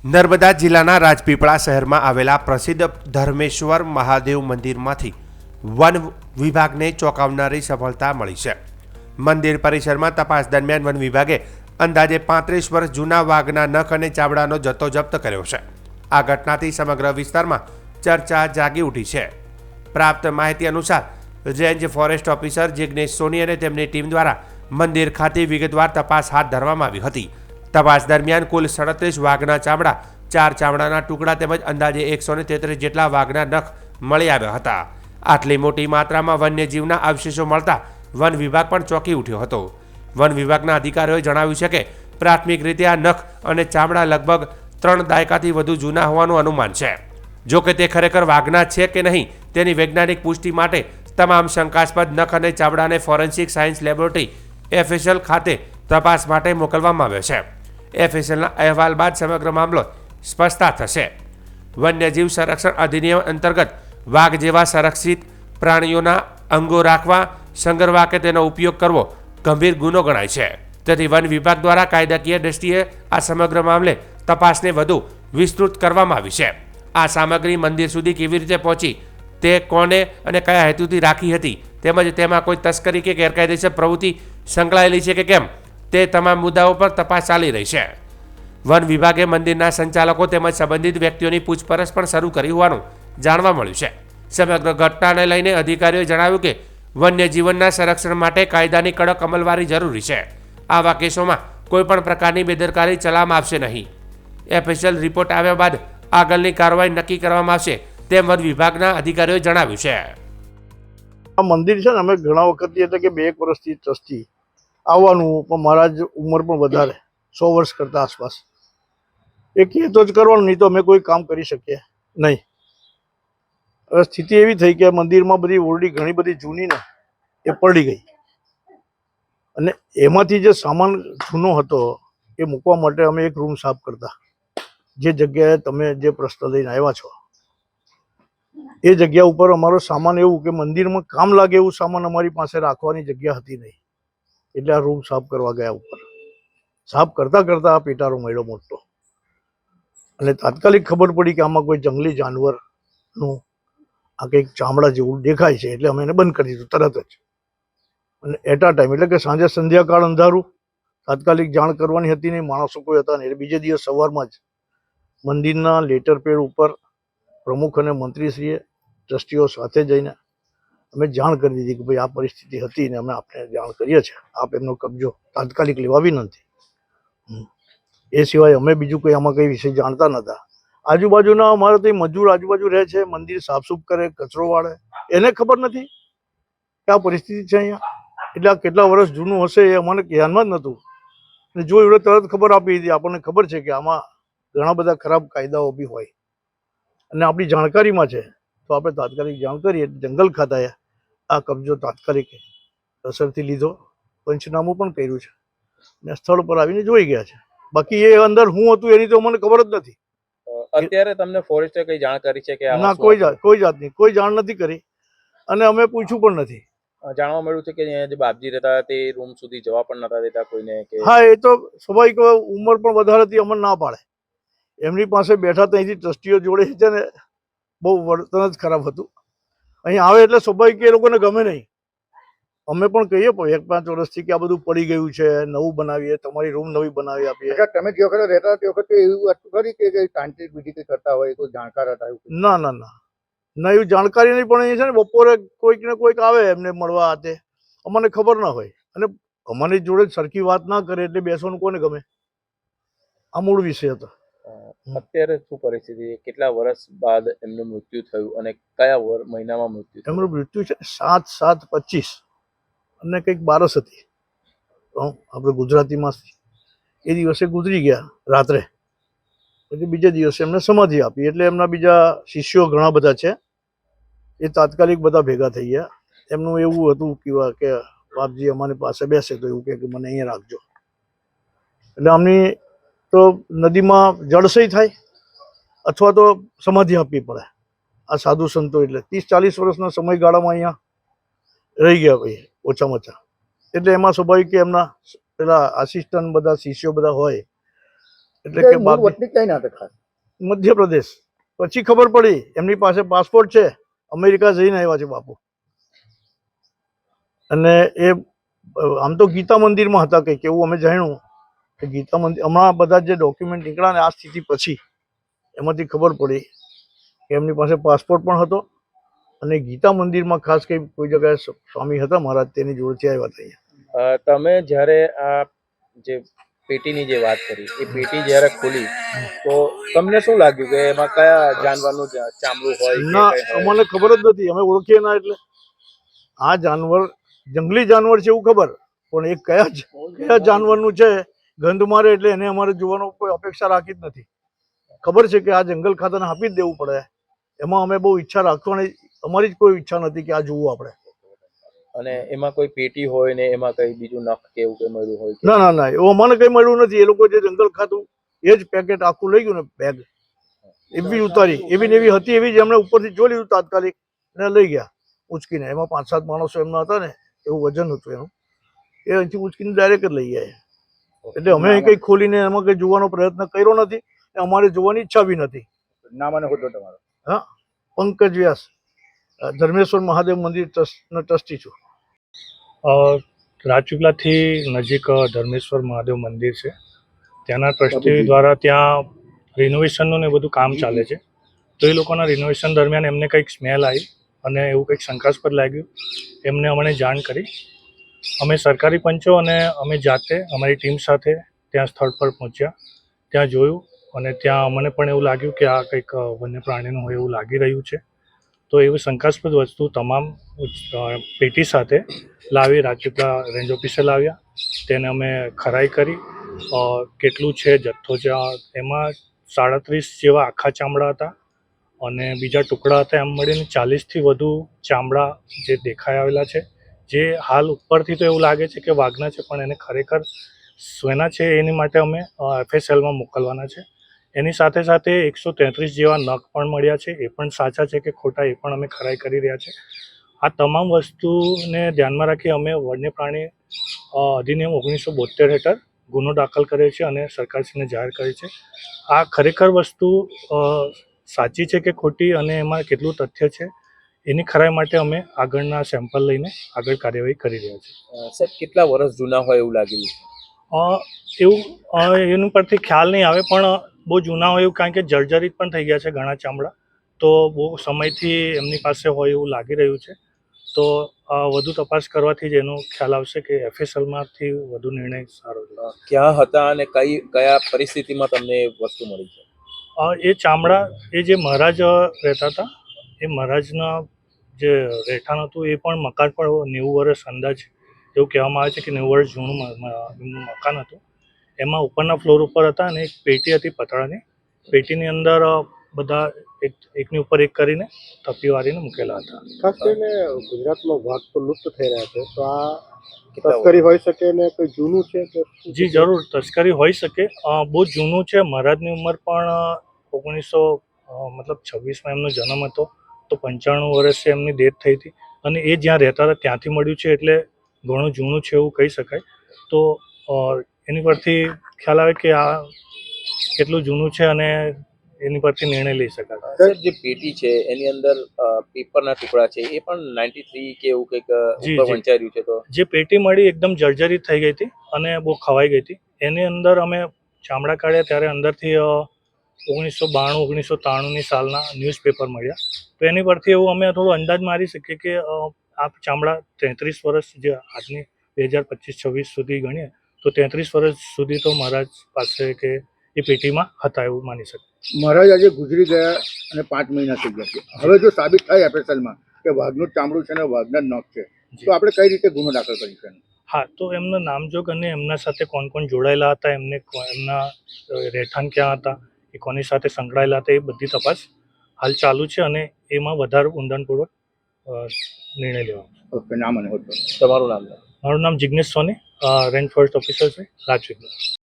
નર્મદા જિલ્લાના રાજપીપળા શહેરમાં આવેલા પ્રસિદ્ધ ધર્મેશ્વર મહાદેવ મંદિરમાંથી વન વિભાગને ચોંકાવનારી સફળતા મળી છે. મંદિર પરિસરમાં તપાસ દરમિયાન વન વિભાગે અંદાજે 35 વર્ષ જૂના વાઘના નખ અને ચામડાનો જથ્થો જપ્ત કર્યો છે. આ ઘટનાથી સમગ્ર વિસ્તારમાં ચર્ચા જાગી ઉઠી છે. પ્રાપ્ત માહિતી અનુસાર રેન્જ ફોરેસ્ટ ઓફિસર જિગ્નેશ સોની અને તેમની ટીમ દ્વારા મંદિર ખાતે વિગતવાર તપાસ હાથ ધરવામાં આવી હતી. તપાસ દરમિયાન કુલ 37 વાઘના ચામડા, 4 ચામડાના ટુકડા તેમજ અંદાજે 133 જેટલા વાઘના નખ મળી આવ્યા હતા. આટલી મોટી માત્રામાં વન્યજીવના અવશેષો મળતા વન વિભાગ પણ ચોંકી ઉઠ્યો હતો. વન વિભાગના અધિકારીઓએ જણાવ્યું છે કે પ્રાથમિક રીતે આ નખ અને ચામડા લગભગ 3 દાયકાથી વધુ જૂના હોવાનું અનુમાન છે. જો કે તે ખરેખર વાઘના છે કે નહીં તેની વૈજ્ઞાનિક પુષ્ટિ માટે તમામ શંકાસ્પદ નખ અને ચામડાને ફોરેન્સિક સાયન્સ લેબોરેટરી FSL ખાતે તપાસ માટે મોકલવામાં આવ્યો છે. FSLના અહેવાલ બાદ સમગ્ર મામલો સ્પષ્ટતા થશે. વન્યજીવ સંરક્ષણ અધિનિયમ અંતર્ગત વાઘ જેવા સંરક્ષિત પ્રાણીઓના અંગો રાખવા, સંગ્રહવા કે તેનો ઉપયોગ કરવો ગંભીર ગુનો ગણાય છે. તેથી વન વિભાગ દ્વારા કાયદાકીય દ્રષ્ટિએ આ સમગ્ર મામલે તપાસને વધુ વિસ્તૃત કરવામાં આવી છે. આ સામગ્રી મંદિર સુધી કેવી રીતે પહોંચી, તે કોને અને કયા હેતુથી રાખી હતી, તેમજ તેમાં કોઈ તસ્કરી કે ગેરકાયદેસર પ્રવૃત્તિ સંકળાયેલી છે કે કેમ, તે તમામ મુદ્દાઓ પર તપાસ ચાલી રહી છે. વન વિભાગે મંદિરના સંચાલકો તેમજ સંબંધિત વ્યક્તિઓની પૂછપરછ પણ શરૂ કરી હોવાનું જાણવા મળ્યું છે. સમગ્ર ઘટનાને લઈને અધિકારીઓએ જણાવ્યું કે વન્યજીવનના સંરક્ષણ માટે કાયદાની કડક અમલવારી જરૂરી છે. આવા કેસોમાં કોઈપણ પ્રકારની બેદરકારી ચલાવવામાં આવશે નહીં. FSL રિપોર્ટ આવ્યા બાદ આગળની કાર્યવાહી નક્કી કરવામાં આવશે તેમ વન વિભાગના અધિકારીઓએ જણાવ્યું છે. આ મંદિર છે ને, અમે ઘણા વખતથી એટલે કે 2 વર્ષથી ટ્રસ્ટી આવવાનું, પણ મારા જ ઉંમર પણ વધારે 100 વર્ષ કરતા આસપાસ એ કહે તો જ કરવાનું, નહીં તો અમે કોઈ કામ કરી શકીએ નહીં. હવે સ્થિતિ એવી થઈ કે મંદિરમાં બધી ઓરડી ઘણી બધી જૂની ને એ પડી ગઈ, અને એમાંથી જે સામાન જૂનો હતો એ મૂકવા માટે અમે એક રૂમ સાફ કરતા, જે જગ્યાએ તમે જે પ્રશ્ન લઈને આવ્યા છો એ જગ્યા ઉપર અમારો સામાન એવું કે મંદિરમાં કામ લાગે એવું સામાન અમારી પાસે રાખવાની જગ્યા હતી નહીં. એટલે આ રૂમ સાફ કરવા ગયા ઉપર. સાફ કરતા કરતા આ પેટારો મળ્યો મોટો, અને તાત્કાલિક ખબર પડી કે આમાં કોઈ જંગલી જાનવરનું આ કંઈક ચામડા જેવું દેખાય છે. એટલે અમે એને બંધ કરી દીધું તરત જ, અને એટ આ ટાઈમ એટલે કે સાંજે સંધ્યાકાળ અંધારું. તાત્કાલિક જાણ કરવાની હતી નહીં, માણસો કોઈ હતા નહીં. એટલે બીજે દિવસ સવારમાં જ મંદિરના લેટર પેડ ઉપર પ્રમુખ અને મંત્રીશ્રીએ ટ્રસ્ટીઓ સાથે જઈને અમે જાણ કરી દીધી કે ભાઈ આ પરિસ્થિતિ હતી ને અમે આપને જાણ કરીએ છીએ, આપ એમનો કબજો તાત્કાલિક લેવા વિનંતી. એ સિવાય અમે બીજું કંઈ આમાં કંઈ વિષય જાણતા નહોતા. આજુબાજુના અમારે તો મજૂર આજુબાજુ રહે છે, મંદિર સાફસૂફ કરે, કચરો વાળે, એને ખબર નથી કે આ પરિસ્થિતિ છે અહીંયા. એટલે આ કેટલા વર્ષ જૂનું હશે એ અમને ધ્યાનમાં જ નહોતું, અને જો એવડે તરત ખબર આપી દીધી. આપણને ખબર છે કે આમાં ઘણા બધા ખરાબ કાયદાઓ બી હોય, અને આપણી જાણકારીમાં છે તો આપણે તાત્કાલિક જાણ કરીએ. જંગલ ખાતાએ આ કબજો તાત્કાલિક અસરથી લીધો, પંચનામું પણ કર્યું છે, અને સ્થળ પર આવીને જોઈ ગયા છે. બાકી એ અંદર હું હતું એની તો મને ખબર જ નથી. અત્યારે તમને ફોરેસ્ટે કઈ જાણ કરી છે કે ના, કોઈ જાતની કોઈ જાણ નથી કરી, અને અમે પૂછ્યું પણ નથી. જાણવા મળ્યું છે કે અહીંયા જે બાપજી રહેતા તે રૂમ સુધી જવા પણ નતા દેતા કોઈને કે? હા, એ તો સ્વાભાવિક, ઉંમર પણ વધારે હતી, અમને ના પાડે. એમની પાસે બેઠા ત્યાંથી ટ્રસ્ટીઓ જોડે છે ને, બહુ વર્તન જ ખરાબ હતું. અહીં આવે એટલે સ્વાભાવિક એ લોકોને ગમે નહીં. અમે પણ કહીએ 1-5 વર્ષથી કે આ બધું પડી ગયું છે, નવું બનાવીએ, તમારી રૂમ નવી બનાવી આપીએ. તમે જે વખતે રહેતા તે વખતે એવું હતું ખરી કે તાંત્રિક વિધિ કંઈ કરતા હોય, કોઈ જાણકાર હતા? ના ના ના ના, એવી જાણકારી નહીં. પણ એ છે ને, બપોરે કોઈક ને કોઈક આવે એમને મળવા હાથે, અમને ખબર ના હોય, અને અમારી જોડે સરખી વાત ના કરે એટલે બેસવાનું કોને ગમે. આ મૂળ વિષય હતો. અત્યારે શું પરિસ્થિતિ, કેટલા વર્ષ બાદ એમનું મૃત્યુ થયું અને કયા મહિનામાં મૃત્યુ થયું? એમનું મૃત્યુ છે 7/7/25, અને કંઈક 12 હતી આપણે ગુજરાતીમાં. એ દિવસે ગુજરી ગયા રાત્રે, પછી બીજે દિવસે એમને સમાધિ આપી. એટલે એમના બીજા શિષ્યો ઘણા બધા છે, એ તાત્કાલિક બધા ભેગા થઈ ગયા. એમનું એવું હતું કે બાપજી અમારી પાસે બેસે તો એવું કે મને અહીંયા રાખજો. એટલે આમની તો નદીમાં જળશય થાય અથવા તો સમાધિ આપવી પડે. આ સાધુ સંતો એટલે 30-40 વર્ષના સમયગાળામાં અહીંયા રહી ગયા ભાઈ, ઓછામાં ઓછા. એટલે એમાં સ્વાભાવિક કે એમના પેલા આસિસ્ટન્ટ બધા શિષ્યો બધા હોય, એટલે કે કે મૂળ બાપ વતની ક્યાંય ના હતા ખાસ? મધ્યપ્રદેશ. પછી ખબર પડી એમની પાસે પાસપોર્ટ છે, અમેરિકા જઈને આવ્યા છે બાપુ. અને એ આમ તો ગીતા મંદિરમાં હતા કંઈક એવું અમે જાણ્યું કે ગીતા મંદિર હમણાં બધા જે ડોક્યુમેન્ટ નીકળ્યા ને આ સ્થિતિ પછી એમાંથી ખબર પડી કે એમની પાસે પાસપોર્ટ પણ હતો અને ગીતા મંદિરમાં ખાસ કોઈ જગ્યાએ સ્વામી હતા મહારાજ તેની જોડેથી આવ્યા હતા અહીંયા. તમે જ્યારે આ જે પેટીની જે વાત કરી એ પેટી જ્યારે ખોલી તો તમને શું લાગ્યું કે એમાં કયા જાનવરનું ચામડું હોય કે ના કંઈ હોય? અમને ખબર જ નથી, અમે ઓળખીએ ના. એટલે આ જાનવર જંગલી જાનવર છે એવું ખબર, પણ એ કયા જાનવરનું છે ગંધ મારે એટલે એને અમારે જોવાનો કોઈ અપેક્ષા રાખી જ નથી. ખબર છે કે આ જંગલ ખાતાને આપી જ દેવું પડે, એમાં અમે બહુ ઈચ્છા રાખવાની અમારી જ કોઈ ઈચ્છા નથી કે આ જોવું આપણે. અને એમાં કોઈ પેટી હોય ને એમાં કઈ બીજું નખ કે એવું કઈ મળ્યું હોય કે? ના ના ના એવું અમને કઈ મળ્યું નથી. એ લોકો જે જંગલ ખાતું એ જ પેકેટ આખું લઈ ગયું ને બેગ એવી ઉતારી એવી ને એવી હતી એવી જ એમણે ઉપરથી જોઈ લીધું તાત્કાલિક ને લઈ ગયા ઉચકીને. એમાં 5-7 માણસો એમના હતા ને એવું વજન હતું એનું, એ અહીંથી ઉચકીને ડાયરેક્ટ જ લઈ ગયા. એટલે અમે અહીં કંઈ ખોલીને એમાં કંઈ જોવાનો પ્રયત્ન કર્યો નથી, અમારે જોવાની ઈચ્છા બી નથી. નામ અને હોદ્દો તમારો? હા, પંકજ વ્યાસ, ધર્મેશ્વર મહાદેવ મંદિર ટ્રસ્ટનો ટ્રસ્ટી છું. રાજપીપળાથી નજીક ધર્મેશ્વર મહાદેવ મંદિર છે, ત્યાંના ટ્રસ્ટી દ્વારા ત્યાં રિનોવેશનનું ને બધું કામ ચાલે છે. તો એ લોકોના રિનોવેશન દરમિયાન એમને કંઈક સ્મેલ આવી અને એવું કંઈક શંકાસ્પદ લાગ્યું. એમને અમને જાણ કરી. અમે સરકારી પંચો અને અમે જાતે અમારી ટીમ સાથે ત્યાં સ્થળ પર પહોંચ્યા, ત્યાં જોયું અને ત્યાં અમને પણ એવું લાગ્યું કે આ કંઈક વન્ય પ્રાણીનું હોય એવું લાગી રહ્યું છે. તો એવી શંકાસ્પદ વસ્તુ તમામ પેટી સાથે લાવી રાજપીપળા રેન્જ ઓફિસે લાવ્યા. તેને અમે ખરાઈ કરી, કેટલું છે જથ્થો છે એમાં 37 જેવા આખા ચામડા હતા અને બીજા ટુકડા હતા. એમ મળીને 40થી વધુ ચામડા જે દેખાઈ આવેલા છે, જે હાલ ઉપરથી તો એવું લાગે છે કે વાઘના છે, પણ એને ખરેખર શેના છે એની માટે અમે FSLમાં મોકલવાના છે. એની સાથે સાથે 133 જેવા નખ પણ મળ્યા છે, એ પણ સાચા છે કે ખોટા એ પણ અમે ખરાઈ કરી રહ્યા છે. આ તમામ વસ્તુને ધ્યાનમાં રાખી અમે વન્ય પ્રાણી અધિનિયમ 1972 હેઠળ ગુનો દાખલ કર્યો છે અને સરકારશ્રીને જાહેર કરી છે. આ ખરેખર વસ્તુ સાચી છે કે ખોટી અને એમાં કેટલું તથ્ય છે એની ખરાઈ માટે અમે આગળના સેમ્પલ લઈને આગળ કાર્યવાહી કરી રહ્યા છીએ. સાહેબ, કેટલા વર્ષ જૂના હોય એવું લાગી રહ્યું? એવું એનું પરથી ખ્યાલ નહીં આવે, પણ બહુ જૂના હોય એવું, કારણ કે જર્જરિત પણ થઈ ગયા છે ઘણા ચામડા, તો બહુ સમયથી એમની પાસે હોય એવું લાગી રહ્યું છે. તો વધુ તપાસ કરવાથી જ એનો ખ્યાલ આવશે કે FSLમાંથી વધુ નિર્ણય સારો છે. ક્યાં હતા અને કયા પરિસ્થિતિમાં તમને વસ્તુ મળી છે? એ ચામડા એ જે મહારાજ રહેતા હતા એ મહારાજના જે રહેઠાણ હતું એ પણ મકાન પણ 90 વર્ષ અંદાજ એવું કહેવામાં આવે છે કે 90 વર્ષ જૂનું એમનું મકાન હતું. એમાં ઉપરના ફ્લોર ઉપર હતા અને એક પેટી હતી પતળાની. પેટીની અંદર બધા એકની ઉપર એક કરીને થપ્પી વાળીને મૂકેલા હતા. ખાસ કરીને ગુજરાતમાં વાઘ તો લુપ્ત થઈ રહ્યા છે, તો આ તસ્કરી હોઈ શકે ને કોઈ જૂનું છે? જી જરૂર, તસ્કરી હોઈ શકે. બહુ જૂનું છે. મહારાજની ઉંમર પણ 1926માં એમનો જન્મ હતો, તો 95 વર્ષે એમની ડેથ થઈ હતી અને એ જ્યાં રહેતા હતા ત્યાંથી મળ્યું છે, એટલે ઘણું જૂનું છે એવું કહી શકાય. તો એની પરથી ખ્યાલ આવે કે આ કેટલું જૂનું છે અને એની પરથી નિર્ણય લઈ શકાય. સર, જે પેટી છે એની અંદર પેપરના ટુકડા છે, એ પણ 93 કે એવું કંઈક ઉપર વંચાઈ રહ્યું છે. તો જે પેટી મળી એકદમ જર્જરિત થઈ ગઈ હતી અને બહુ ખવાઈ ગઈ હતી. એની અંદર અમે ચામડા કાઢ્યા ત્યારે અંદરથી 1992-1993ની સાલના ન્યૂઝપેપર મળ્યા. તો એની પરથી એવું અમે થોડો અંદાજ મારી શકીએ કે આ ચામડા 33 વર્ષ, જે આજની 2025-26 સુધી ગણીએ તો 33 વર્ષ સુધી તો મહારાજ પાસે કે એ પેટીમાં હતા એવું માની શકીએ. મહારાજ આજે ગુજરી ગયા અને 5 મહિના થઈ ગયા છે. હવે જો સાબિત થાય FSLમાં કે વાઘનું ચામડું છે અને વાઘના નખ છે, તો આપણે કઈ રીતે ગુનો દાખલ કરીશું? હા, તો એમના નામજોગ અને એમના સાથે કોણ કોણ જોડાયેલા હતા, એમના રહેઠાણ ક્યાં હતા, એ કોની સાથે સંકળાયેલા હતા, એ બધી તપાસ હાલ ચાલુ છે અને એમાં વધારે ઊંડાણપૂર્વક નિર્ણય લેવાનો. ઓકે, નામ અને હોદ્દો? તમારું નામ? મારું નામ જિગ્નેશ સોની, રેન્જ ફોરેસ્ટ ઓફિસર છે, રાજપીપળા.